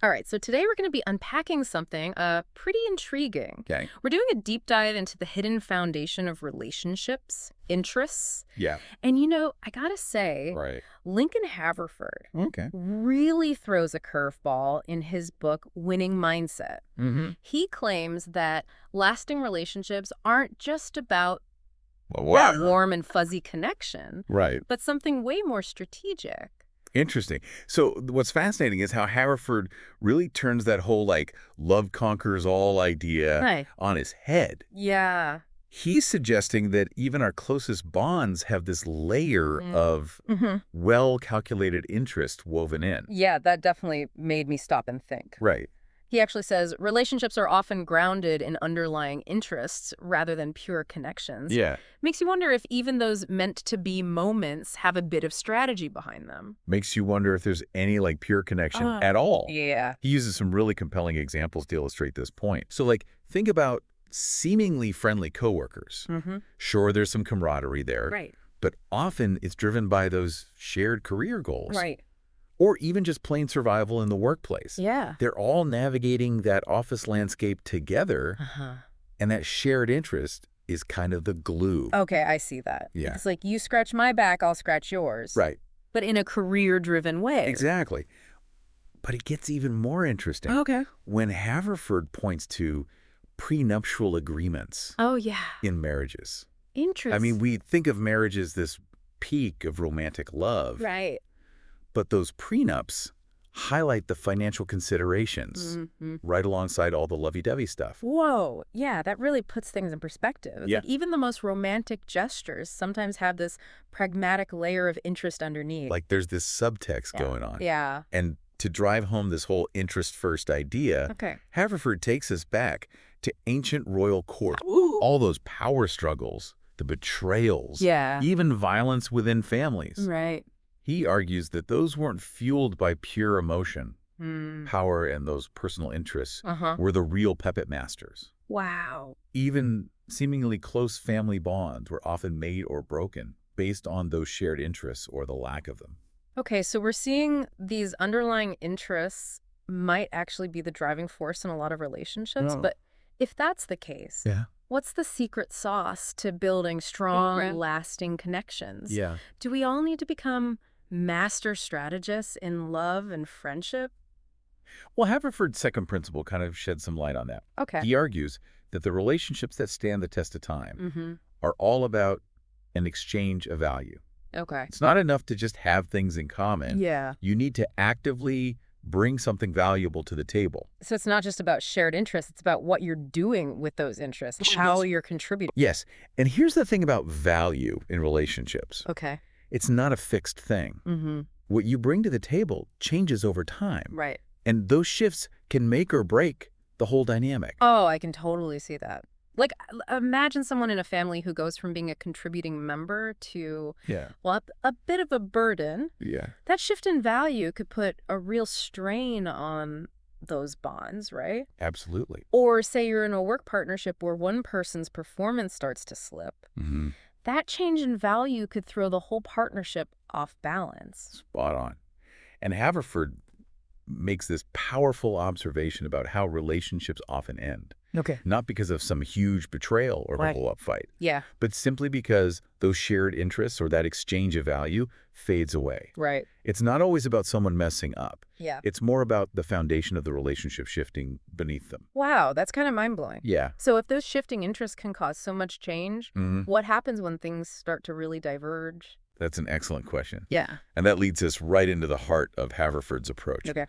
All right, so today we're going to be unpacking something pretty intriguing. Okay. We're doing a deep dive into the hidden foundation of relationships, interests. Yeah. And I gotta say, Right. Lincoln Haverford Okay. really throws a curveball in his book, Winning Mindset. Mm-hmm. He claims that lasting relationships aren't just about Wow. that warm and fuzzy connection, Right. but something way more strategic. Interesting. So what's fascinating is how Haverford really turns that whole love conquers all idea Right. on his head. Yeah. He's suggesting that even our closest bonds have this layer of Mm-hmm. well-calculated interest woven in. Yeah, that definitely made me stop and think. Right. He actually says relationships are often grounded in underlying interests rather than pure connections. Yeah. Makes you wonder if even those meant-to-be moments have a bit of strategy behind them. Makes you wonder if there's any pure connection Uh, at all. Yeah. He uses some really compelling examples to illustrate this point. So think about seemingly friendly coworkers. Mm-hmm. Sure, there's some camaraderie there. Right. But often it's driven by those shared career goals. Right. Or even just plain survival in the workplace. Yeah. They're all navigating that office landscape together, Uh-huh. and that shared interest is kind of the glue. Okay, I see that. Yeah. It's like you scratch my back, I'll scratch yours. Right. But in a career-driven way. Exactly. But it gets even more interesting Okay. when Haverford points to prenuptial agreements Oh, yeah. in marriages. Interesting. I mean, we think of marriage as this peak of romantic love. Right. But those prenups highlight the financial considerations Mm-hmm. right alongside all the lovey-dovey stuff. Whoa, yeah, that really puts things in perspective. It's Yeah. like even the most romantic gestures sometimes have this pragmatic layer of interest underneath. There's this subtext Yeah. going on. Yeah. And to drive home this whole interest-first idea, Okay. Haverford takes us back to ancient royal court. Ooh. All those power struggles, the betrayals, Yeah. even violence within families. Right. He argues that those weren't fueled by pure emotion. Mm. Power and those personal interests Uh-huh. were the real puppet masters. Wow. Even seemingly close family bonds were often made or broken based on those shared interests or the lack of them. Okay, so we're seeing these underlying interests might actually be the driving force in a lot of relationships, No. but if that's the case, Yeah. what's the secret sauce to building strong, Right. lasting connections? Yeah. Do we all need to become master strategists in love and friendship? Well, Haverford's second principle kind of sheds some light on that. Okay. He argues that the relationships that stand the test of time Mm-hmm. are all about an exchange of value. Okay. It's not enough to just have things in common. Yeah. You need to actively bring something valuable to the table. So it's not just about shared interests, it's about what you're doing with those interests, Yes. how you're contributing. Yes. And here's the thing about value in relationships. Okay. It's not a fixed thing. Mm-hmm. What you bring to the table changes over time. Right. And those shifts can make or break the whole dynamic. Oh, I can totally see that. Like, imagine someone in a family who goes from being a contributing member to, Yeah. well, a bit of a burden. Yeah. That shift in value could put a real strain on those bonds, right? Absolutely. Or say you're in a work partnership where one person's performance starts to slip. Mm-hmm. That change in value could throw the whole partnership off balance. Spot on. And Haverford makes this powerful observation about how relationships often end. Okay. Not because of some huge betrayal or Right. blow-up fight, Yeah, but simply because those shared interests or that exchange of value fades away. right. It's not always about someone messing up. Yeah. It's more about the foundation of the relationship shifting beneath them. Wow, that's kind of mind-blowing. Yeah. So if those shifting interests can cause so much change, Mhm. what happens when things start to really diverge? That's an excellent question. Yeah. And that leads us right into the heart of Haverford's approach. Okay.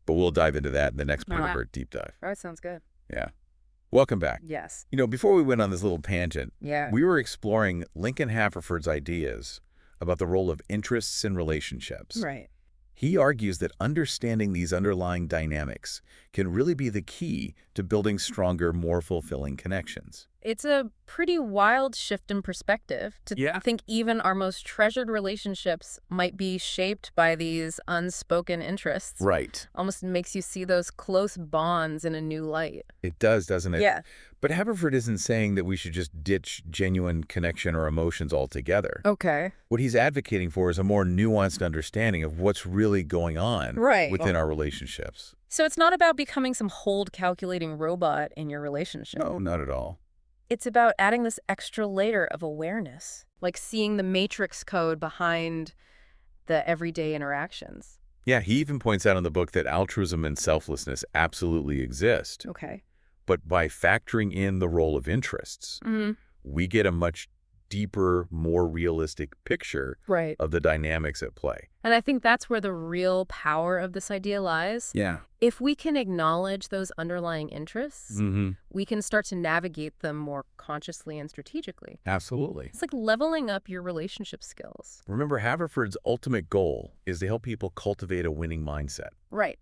But we'll dive into that in the next part All of right. our deep dive. All right, sounds good. Yeah. Welcome back. Yes. Before we went on this little tangent, Yeah. we were exploring Lincoln Haverford's ideas about the role of interests in relationships. Right. He argues that understanding these underlying dynamics can really be the key to building stronger, more fulfilling connections. It's a pretty wild shift in perspective to Yeah. think even our most treasured relationships might be shaped by these unspoken interests. Right. Almost makes you see those close bonds in a new light. It does, doesn't it? Yeah. But Haverford isn't saying that we should just ditch genuine connection or emotions altogether. Okay. What he's advocating for is a more nuanced understanding of what's really going on Right. within our relationships. So it's not about becoming some hold calculating robot in your relationship. No, not at all. It's about adding this extra layer of awareness, like seeing the matrix code behind the everyday interactions. Yeah, he even points out in the book that altruism and selflessness absolutely exist. Okay. But by factoring in the role of interests, we get a much deeper, more realistic picture Right. of the dynamics at play. And I think that's where the real power of this idea lies. Yeah. If we can acknowledge those underlying interests, Mm-hmm. we can start to navigate them more consciously and strategically. Absolutely. It's like leveling up your relationship skills. Remember, Haverford's ultimate goal is to help people cultivate a winning mindset. Right.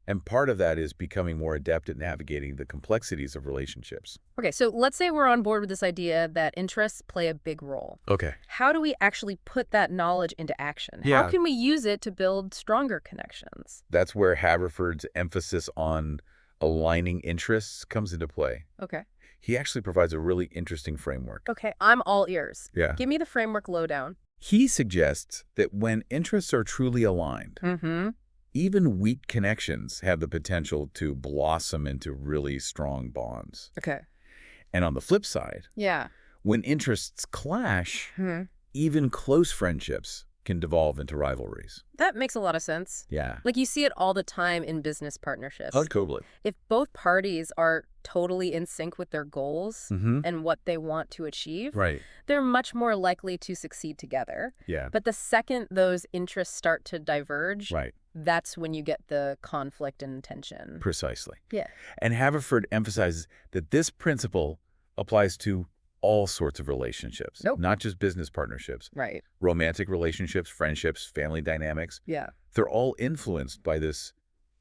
And part of that is becoming more adept at navigating the complexities of relationships. Okay, so let's say we're on board with this idea that interests play a big role. Okay. How do we actually put that knowledge into action? Yeah. How can we use it to build stronger connections? That's where Haverford's emphasis on aligning interests comes into play. Okay. He actually provides a really interesting framework. Okay, I'm all ears. Yeah. Give me the framework lowdown. He suggests that when interests are truly aligned, even weak connections have the potential to blossom into really strong bonds. Okay. And on the flip side, Yeah. when interests clash, even close friendships can devolve into rivalries. That makes a lot of sense. Yeah. Like you see it all the time in business partnerships. Totally. If both parties are totally in sync with their goals and what they want to achieve, Right. they're much more likely to succeed together. Yeah. But the second those interests start to diverge, Right. that's when you get the conflict and tension. Precisely. Yeah. And Haverford emphasizes that this principle applies to all sorts of relationships, not just business partnerships. Right. Romantic relationships, friendships, family dynamics. Yeah. They're all influenced by this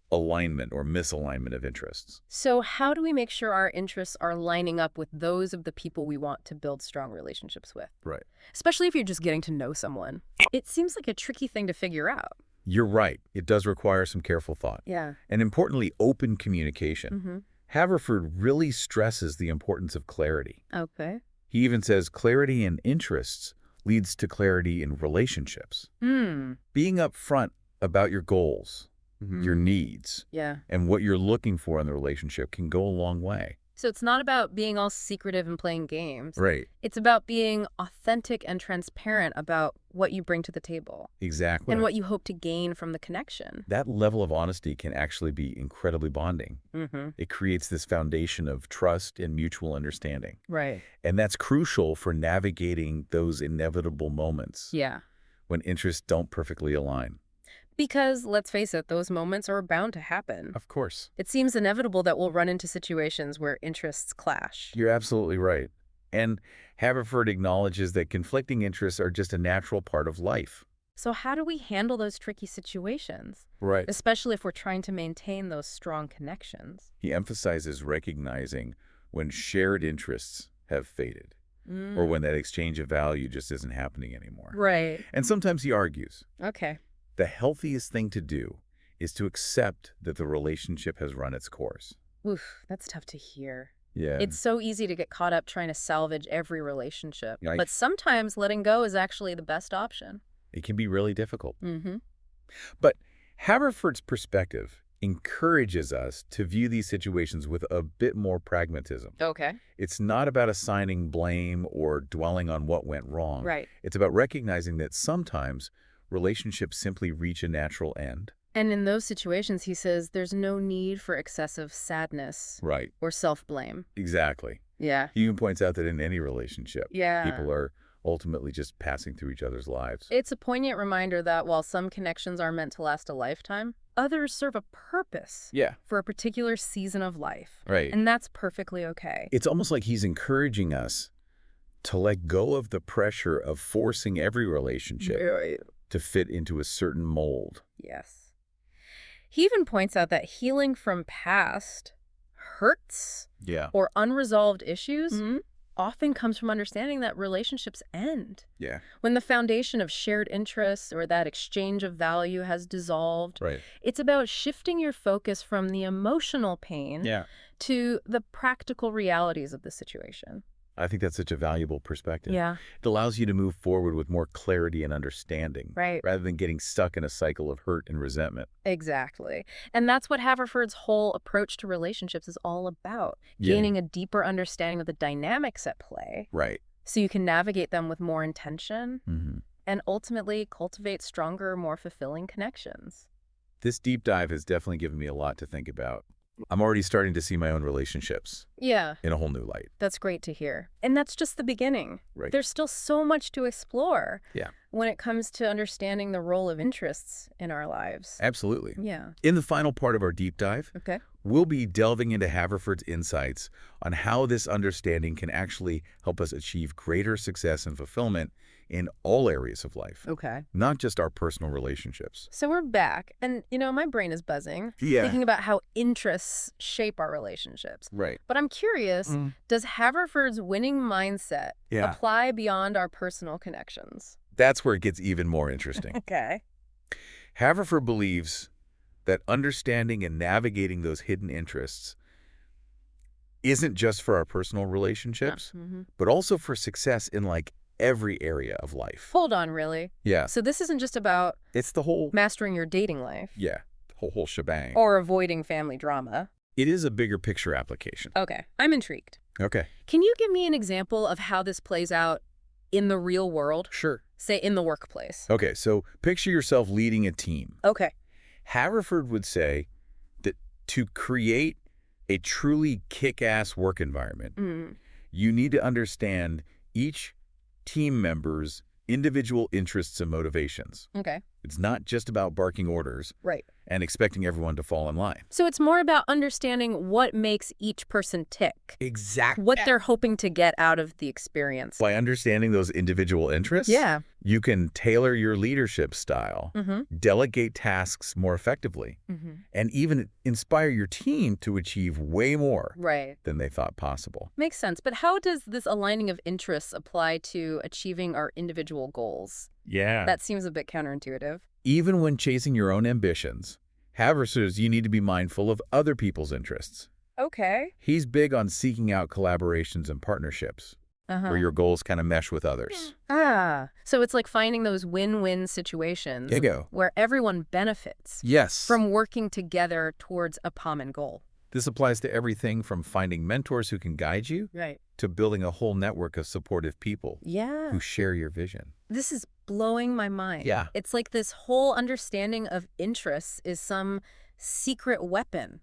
alignment or misalignment of interests. So how do we make sure our interests are lining up with those of the people we want to build strong relationships with? Right. Especially if you're just getting to know someone. It seems like a tricky thing to figure out. You're right. It does require some careful thought. Yeah. And importantly, open communication. Haverford really stresses the importance of clarity. Okay. He even says clarity in interests leads to clarity in relationships. Being upfront about your goals, your needs, and what you're looking for in the relationship can go a long way. So it's not about being all secretive and playing games. Right. It's about being authentic and transparent about what you bring to the table. Exactly. And what you hope to gain from the connection. That level of honesty can actually be incredibly bonding. It creates this foundation of trust and mutual understanding. Right. And that's crucial for navigating those inevitable moments Yeah. when interests don't perfectly align. Because, let's face it, those moments are bound to happen. Of course. It seems inevitable that we'll run into situations where interests clash. You're absolutely right. And Haverford acknowledges that conflicting interests are just a natural part of life. So how do we handle those tricky situations? Right. Especially if we're trying to maintain those strong connections. He emphasizes recognizing when shared interests have faded, or when that exchange of value just isn't happening anymore. Right. And sometimes he argues, Okay. the healthiest thing to do is to accept that the relationship has run its course. Oof, that's tough to hear. Yeah. It's so easy to get caught up trying to salvage every relationship. Yeah, But sometimes letting go is actually the best option. It can be really difficult. Mm-hmm. But Haverford's perspective encourages us to view these situations with a bit more pragmatism. Okay. It's not about assigning blame or dwelling on what went wrong. Right. It's about recognizing that sometimes relationships simply reach a natural end. And in those situations, he says, there's no need for excessive sadness Right. or self-blame. Exactly. Yeah. He even points out that in any relationship, Yeah. people are ultimately just passing through each other's lives. It's a poignant reminder that while some connections are meant to last a lifetime, others serve a purpose Yeah. for a particular season of life. Right. And that's perfectly okay. It's almost like he's encouraging us to let go of the pressure of forcing every relationship to fit into a certain mold. Yes. He even points out that healing from past hurts Yeah. or unresolved issues often comes from understanding that relationships end. Yeah. When the foundation of shared interests or that exchange of value has dissolved, Right. it's about shifting your focus from the emotional pain to the practical realities of the situation. I think that's such a valuable perspective. Yeah. It allows you to move forward with more clarity and understanding, Right. rather than getting stuck in a cycle of hurt and resentment. Exactly. And that's what Haverford's whole approach to relationships is all about, gaining a deeper understanding of the dynamics at play. Right. So you can navigate them with more intention Mm-hmm. and ultimately cultivate stronger, more fulfilling connections. This deep dive has definitely given me a lot to think about. I'm already starting to see my own relationships Yeah, in a whole new light. that's great to hear. And that's just the beginning. Right. There's still so much to explore Yeah. when it comes to understanding the role of interests in our lives. Absolutely. Yeah. In the final part of our deep dive, Okay. we'll be delving into Haverford's insights on how this understanding can actually help us achieve greater success and fulfillment in all areas of life, Okay. not just our personal relationships. So we're back, and, my brain is buzzing, Yeah. thinking about how interests shape our relationships. Right. But I'm curious, does Haverford's winning mindset apply beyond our personal connections? That's where it gets even more interesting. Okay. Haverford believes that understanding and navigating those hidden interests isn't just for our personal relationships, but also for success in every area of life. Hold on, really? Yeah. So this isn't just about It's the whole, mastering your dating life the whole shebang. or avoiding family drama. It is a bigger picture application. Okay, I'm intrigued. Okay. Can you give me an example of how this plays out in the real world? Sure. Say in the workplace. Okay, so picture yourself leading a team. Okay. Haverford would say that to create a truly kick-ass work environment, you need to understand each team member's individual interests and motivations. Okay. It's not just about barking orders Right. and expecting everyone to fall in line. So it's more about understanding what makes each person tick. Exactly. What they're hoping to get out of the experience. By understanding those individual interests, you can tailor your leadership style, delegate tasks more effectively, and even inspire your team to achieve way more than they thought possible. Makes sense. But how does this aligning of interests apply to achieving our individual goals? Yeah. That seems a bit counterintuitive. Even when chasing your own ambitions, Haverford says you need to be mindful of other people's interests. Okay. He's big on seeking out collaborations and partnerships where your goals kind of mesh with others. So it's like finding those win-win situations There you go. where everyone benefits Yes. from working together towards a common goal. This applies to everything from finding mentors who can guide you to building a whole network of supportive people who share your vision. This is blowing my mind. Yeah. It's like this whole understanding of interests is some secret weapon.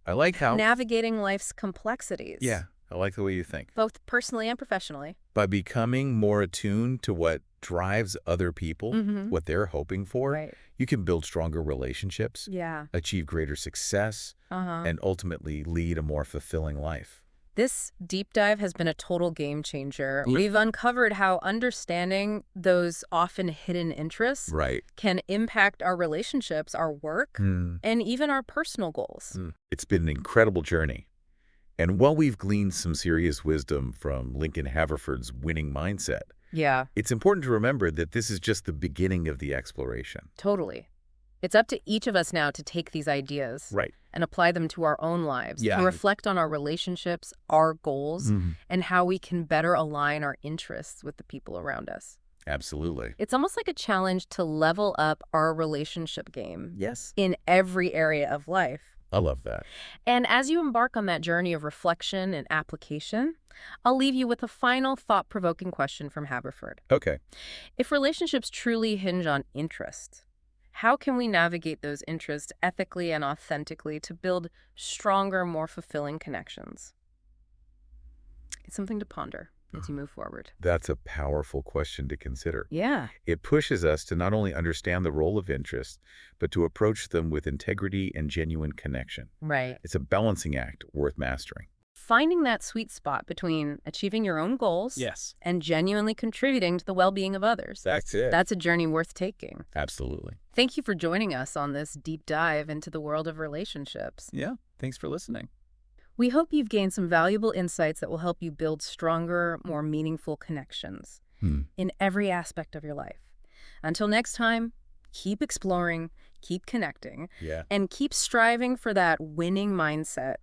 I like how... Navigating life's complexities. Yeah, I like the way you think. Both personally and professionally. By becoming more attuned to what drives other people, what they're hoping for, you can build stronger relationships, achieve greater success, and ultimately lead a more fulfilling life. This deep dive has been a total game changer. We've uncovered how understanding those often hidden interests can impact our relationships, our work, and even our personal goals. It's been an incredible journey. And while we've gleaned some serious wisdom from Lincoln Haverford's winning mindset, it's important to remember that this is just the beginning of the exploration. Totally. It's up to each of us now to take these ideas and apply them to our own lives, to reflect on our relationships, our goals, and how we can better align our interests with the people around us. Absolutely. It's almost like a challenge to level up our relationship game. Yes. In every area of life. I love that. And as you embark on that journey of reflection and application, I'll leave you with a final thought-provoking question from Haverford. Okay. If relationships truly hinge on interest, how can we navigate those interests ethically and authentically to build stronger, more fulfilling connections? It's something to ponder as you move forward. That's a powerful question to consider. Yeah. It pushes us to not only understand the role of interest, but to approach them with integrity and genuine connection. Right. It's a balancing act worth mastering. Finding that sweet spot between achieving your own goals and genuinely contributing to the well-being of others. That's it. That's a journey worth taking. Absolutely. Thank you for joining us on this deep dive into the world of relationships. Yeah. Thanks for listening. We hope you've gained some valuable insights that will help you build stronger, more meaningful connections in every aspect of your life. Until next time, keep exploring, keep connecting, and keep striving for that winning mindset.